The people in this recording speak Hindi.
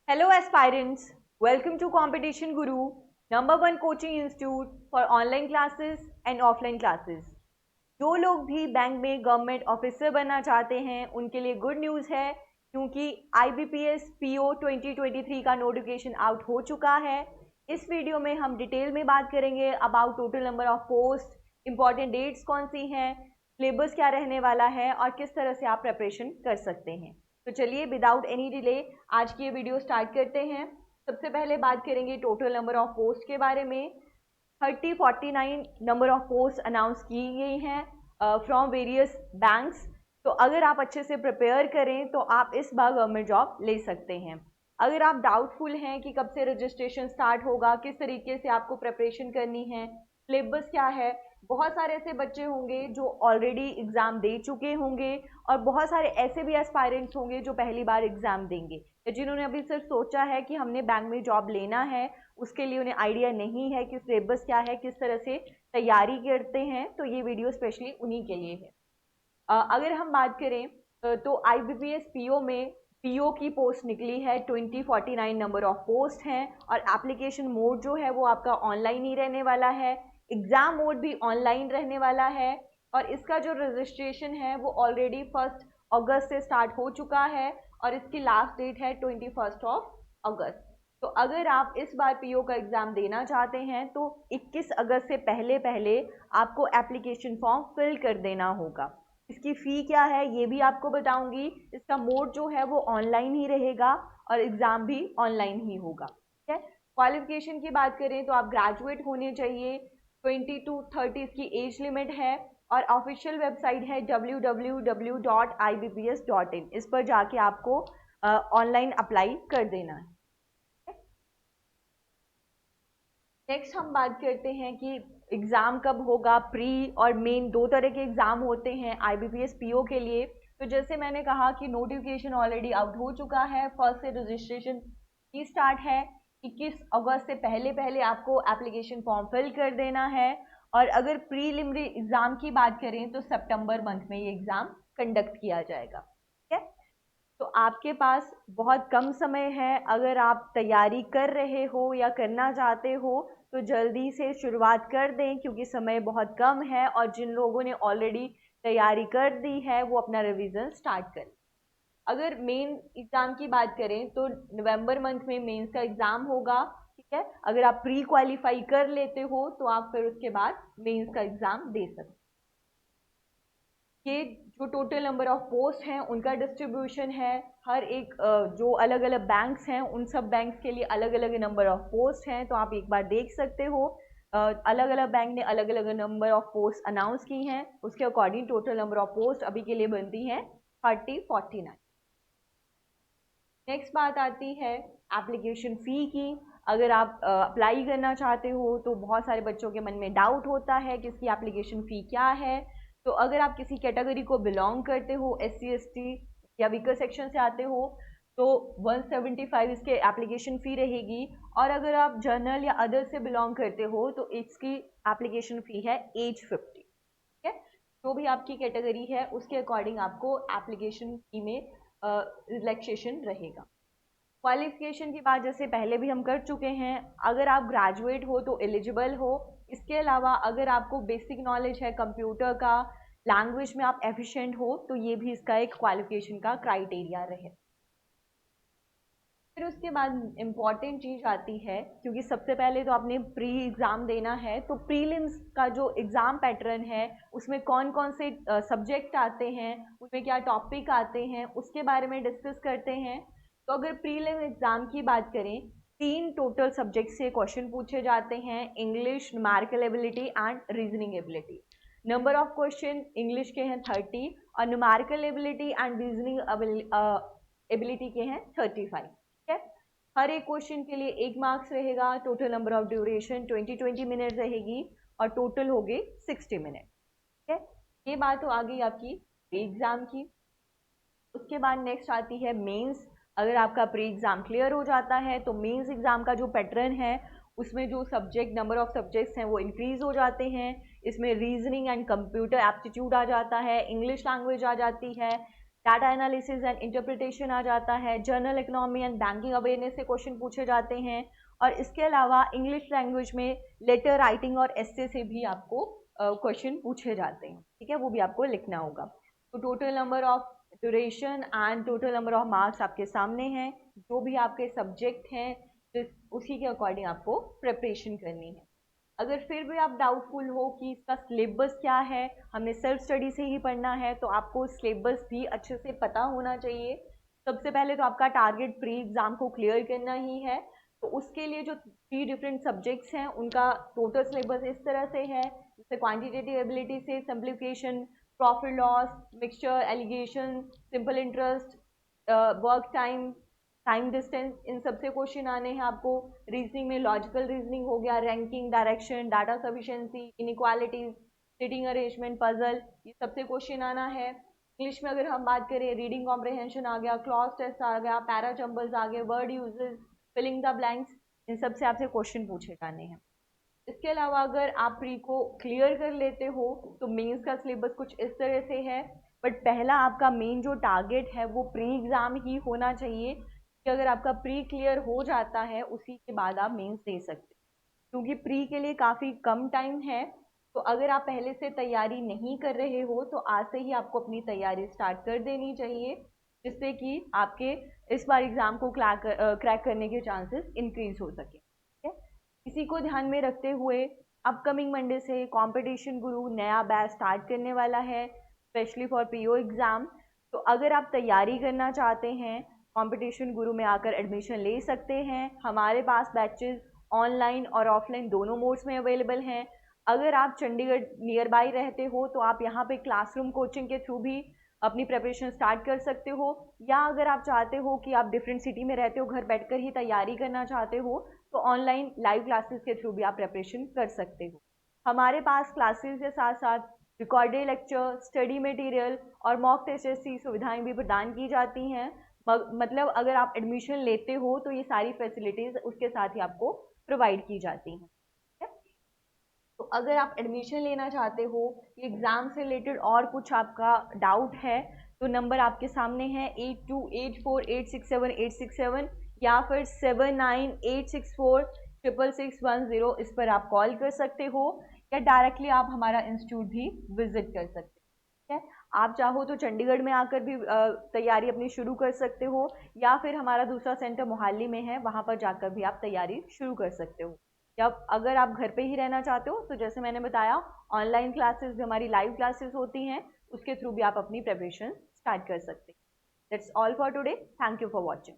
Hello aspirants, welcome to Competition Guru, number one coaching institute for online classes and offline classes. जो लोग भी बैंक में गवर्नमेंट ऑफिसर बनना चाहते हैं उनके लिए गुड न्यूज़ है क्योंकि IBPS PO 2023 का नोटिफिकेशन आउट हो चुका है। इस वीडियो में हम डिटेल में बात करेंगे about total number of post, important dates कौन सी हैं, सिलेबस क्या रहने वाला है और किस तरह से आप प्रिपरेशन कर सकते हैं। तो चलिए विदाउट एनी डिले आज की ये वीडियो स्टार्ट करते हैं। सबसे पहले बात करेंगे टोटल नंबर ऑफ पोस्ट के बारे में। 49 नंबर ऑफ पोस्ट अनाउंस की गई हैं फ्रॉम वेरियस बैंक्स। तो अगर आप अच्छे से प्रिपेयर करें तो आप इस बार गवर्नमेंट जॉब ले सकते हैं। अगर आप डाउटफुल हैं कि कब से रजिस्ट्रेशन स्टार्ट होगा, किस तरीके से आपको प्रिपरेशन करनी है, सिलेबस क्या है, बहुत सारे ऐसे बच्चे होंगे जो ऑलरेडी एग्ज़ाम दे चुके होंगे और बहुत सारे ऐसे भी एस्पायरेंट्स होंगे जो पहली बार एग्ज़ाम देंगे या जिन्होंने अभी सिर्फ सोचा है कि हमने बैंक में जॉब लेना है, उसके लिए उन्हें आइडिया नहीं है कि सिलेबस क्या है, किस तरह से तैयारी करते हैं। तो ये वीडियो स्पेशली उन्हीं के लिए है। अगर हम बात करें तो IBPS PO में PO की पोस्ट निकली है, 2049 नंबर ऑफ पोस्ट हैं और एप्लीकेशन मोड जो है वो आपका ऑनलाइन ही रहने वाला है। एग्ज़ाम मोड भी ऑनलाइन रहने वाला है और इसका जो रजिस्ट्रेशन है वो ऑलरेडी 1 अगस्त से स्टार्ट हो चुका है और इसकी लास्ट डेट है 21 अगस्त। तो अगर आप इस बार PO का एग्ज़ाम देना चाहते हैं तो 21 अगस्त से पहले पहले आपको एप्लीकेशन फॉर्म फिल कर देना होगा। इसकी फ़ी क्या है ये भी आपको बताऊंगी। इसका मोड जो है वो ऑनलाइन ही रहेगा और एग्ज़ाम भी ऑनलाइन ही होगा। ठीक है। क्वालिफिकेशन की बात करें तो आप ग्रेजुएट होने चाहिए। 20 to 30 इसकी एज लिमिट है और ऑफिशियल वेबसाइट है www.ibps.in। इस पर जाके आपको ऑनलाइन अप्लाई कर देना है। नेक्स्ट हम बात करते हैं कि एग्ज़ाम कब होगा। प्री और मेन दो तरह के एग्ज़ाम होते हैं IBPS PO के लिए। तो जैसे मैंने कहा कि नोटिफिकेशन ऑलरेडी आउट हो चुका है, फर्स्ट से रजिस्ट्रेशन ही स्टार्ट है। 21 अगस्त से पहले पहले आपको एप्लीकेशन फॉर्म फिल कर देना है और अगर प्रीलिमिनरी एग्ज़ाम की बात करें तो सितंबर मंथ में ये एग्ज़ाम कंडक्ट किया जाएगा। ठीक है। तो आपके पास बहुत कम समय है। अगर आप तैयारी कर रहे हो या करना चाहते हो तो जल्दी से शुरुआत कर दें क्योंकि समय बहुत कम है और जिन लोगों ने ऑलरेडी तैयारी कर दी है वो अपना रिवीजन स्टार्ट करें। अगर मेन एग्ज़ाम की बात करें तो नवंबर मंथ में मेंस का एग्ज़ाम होगा। ठीक है। अगर आप प्री क्वालिफाई कर लेते हो तो आप फिर उसके बाद मेंस का एग्ज़ाम दे सकते हैं। ये जो टोटल नंबर ऑफ पोस्ट हैं उनका डिस्ट्रीब्यूशन है। हर एक जो अलग अलग बैंक्स हैं उन सब बैंक्स के लिए अलग अलग नंबर ऑफ पोस्ट हैं। तो आप एक बार देख सकते हो अलग अलग बैंक ने अलग अलग नंबर ऑफ पोस्ट अनाउंस की हैं, उसके according total number of post अभी के लिए बनती हैं 49। नेक्स्ट बात आती है एप्लीकेशन फ़ी की। अगर आप अप्लाई करना चाहते हो तो बहुत सारे बच्चों के मन में डाउट होता है कि इसकी एप्लीकेशन फ़ी क्या है। तो अगर आप किसी कैटेगरी को बिलोंग करते हो, SC ST या वीकर सेक्शन से आते हो तो 175 इसके एप्लीकेशन फ़ी रहेगी और अगर आप जनरल या अदर से बिलोंग करते हो तो इसकी एप्लीकेशन फ़ी है 850। ठीक है। जो भी आपकी कैटेगरी है उसके अकॉर्डिंग आपको एप्लीकेशन फ़ी में रिलैक्सेशन रहेगा। क्वालिफिकेशन की बात जैसे पहले भी हम कर चुके हैं। अगर आप ग्रेजुएट हो तो एलिजिबल हो। इसके अलावा अगर आपको बेसिक नॉलेज है कंप्यूटर का, लैंग्वेज में आप एफिशिएंट हो तो ये भी इसका एक क्वालिफिकेशन का क्राइटेरिया रहे। फिर उसके बाद इम्पॉर्टेंट चीज़ आती है क्योंकि सबसे पहले तो आपने प्री एग्ज़ाम देना है तो प्रीलिम्स का जो एग्ज़ाम पैटर्न है उसमें कौन कौन से सब्जेक्ट आते हैं, उसमें क्या टॉपिक आते हैं, उसके बारे में डिस्कस करते हैं। तो अगर प्रीलिम एग्ज़ाम की बात करें 3 टोटल सब्जेक्ट से क्वेश्चन पूछे जाते हैं, English, numerical ability and reasoning ability. Number of question English के हैं 30 और numerical ability and reasoning ability के हैं 35। ठीक है। हर एक क्वेश्चन के लिए 1 मार्क्स रहेगा। Total number of duration 20 minute रहेगी और टोटल हो गए 60 मिनट। ठीक है। ये बात हो आ गई आपकी एग्ज़ाम की। उसके बाद नेक्स्ट आती है मेंस। अगर आपका प्री एग्ज़ाम क्लियर हो जाता है तो मेंस एग्ज़ाम का जो पैटर्न है उसमें जो सब्जेक्ट नंबर ऑफ सब्जेक्ट्स हैं वो इंक्रीज़ हो जाते हैं। इसमें रीजनिंग एंड कंप्यूटर एप्टीट्यूड आ जाता है, इंग्लिश लैंग्वेज आ जाती है, डाटा एनालिसिस एंड इंटरप्रिटेशन आ जाता है, general economy and banking awareness से क्वेश्चन पूछे जाते हैं, और इसके अलावा इंग्लिश लैंग्वेज में लेटर राइटिंग और एस्से से भी आपको क्वेश्चन पूछे जाते हैं, ठीक है, वो भी आपको लिखना होगा। तो total number of duration and total number of marks आपके सामने हैं, जो भी आपके सब्जेक्ट हैं उसी के अकॉर्डिंग आपको प्रिपरेशन करनी है। अगर फिर भी आप डाउटफुल हो कि इसका सिलेबस क्या है, हमने सेल्फ स्टडी से ही पढ़ना है, तो आपको सिलेबस भी अच्छे से पता होना चाहिए। सबसे पहले तो आपका टारगेट प्री एग्ज़ाम को क्लियर करना ही है, तो उसके लिए जो 3 डिफरेंट सब्जेक्ट्स हैं उनका टोटल सिलेबस इस तरह से है, जैसे क्वांटिटेटिव एबिलिटी से simplification, profit loss, mixture, alligation, simple interest, work time, time distance, इन सबसे क्वेश्चन आने हैं आपको। रीजनिंग में लॉजिकल रीजनिंग हो गया, ranking, direction, data sufficiency, inequalities, sitting arrangement, puzzle, ये सबसे क्वेश्चन आना है। इंग्लिश में अगर हम बात करें, रीडिंग कॉम्प्रहेंशन आ गया, क्लॉज टेस्ट आ गया, पैरा जंबल्स आ गए, word usages, filling the blanks, इन सब से आपसे क्वेश्चन पूछे जाने हैं। इसके अलावा अगर आप प्री को क्लियर कर लेते हो तो मेंस का सिलेबस कुछ इस तरह से है, बट पहला आपका मेन जो टारगेट है वो प्री एग्ज़ाम ही होना चाहिए, कि अगर आपका प्री क्लियर हो जाता है उसी के बाद आप मेंस दे सकते, क्योंकि प्री के लिए काफ़ी कम टाइम है। तो अगर आप पहले से तैयारी नहीं कर रहे हो तो आज से ही आपको अपनी तैयारी स्टार्ट कर देनी चाहिए, जिससे कि आपके इस बार एग्ज़ाम को क्रैक करने के चांसेस इंक्रीज हो सके, ठीक है। इसी को ध्यान में रखते हुए अपकमिंग मंडे से कंपटीशन गुरु नया बैच स्टार्ट करने वाला है, स्पेशली फॉर पीओ एग्ज़ाम। तो अगर आप तैयारी करना चाहते हैं, कंपटीशन गुरु में आकर एडमिशन ले सकते हैं। हमारे पास बैचेस ऑनलाइन और ऑफलाइन दोनों मोड्स में अवेलेबल हैं। अगर आप चंडीगढ़ नियर बाई रहते हो तो आप यहाँ पे क्लासरूम कोचिंग के थ्रू भी अपनी प्रिपरेशन स्टार्ट कर सकते हो, या अगर आप चाहते हो कि आप डिफरेंट सिटी में रहते हो, घर बैठकर ही तैयारी करना चाहते हो, तो ऑनलाइन लाइव क्लासेस के थ्रू भी आप प्रिपरेशन कर सकते हो। हमारे पास क्लासेस के साथ साथ रिकॉर्डेड लेक्चर, स्टडी मटेरियल और मॉक टेस्ट जैसी सुविधाएं भी प्रदान की जाती हैं। मतलब अगर आप एडमिशन लेते हो तो ये सारी फैसिलिटीज़ उसके साथ ही आपको प्रोवाइड की जाती हैं, ठीक है। तो अगर आप एडमिशन लेना चाहते हो, एग्ज़ाम से रिलेटेड और कुछ आपका डाउट है, तो नंबर आपके सामने है 8284867867, या फिर 7986466610, इस पर आप कॉल कर सकते हो, या डायरेक्टली आप हमारा इंस्टीट्यूट भी विजिट कर सकते हो, ठीक है। आप चाहो तो चंडीगढ़ में आकर भी तैयारी अपनी शुरू कर सकते हो, या फिर हमारा दूसरा सेंटर मोहाली में है, वहाँ पर जाकर भी आप तैयारी शुरू कर सकते हो। या अगर आप घर पे ही रहना चाहते हो तो जैसे मैंने बताया, ऑनलाइन क्लासेस भी, हमारी लाइव क्लासेस होती हैं, उसके थ्रू भी आप अपनी प्रिपरेशन स्टार्ट कर सकते हैं। That's all for today. Thank you for watching.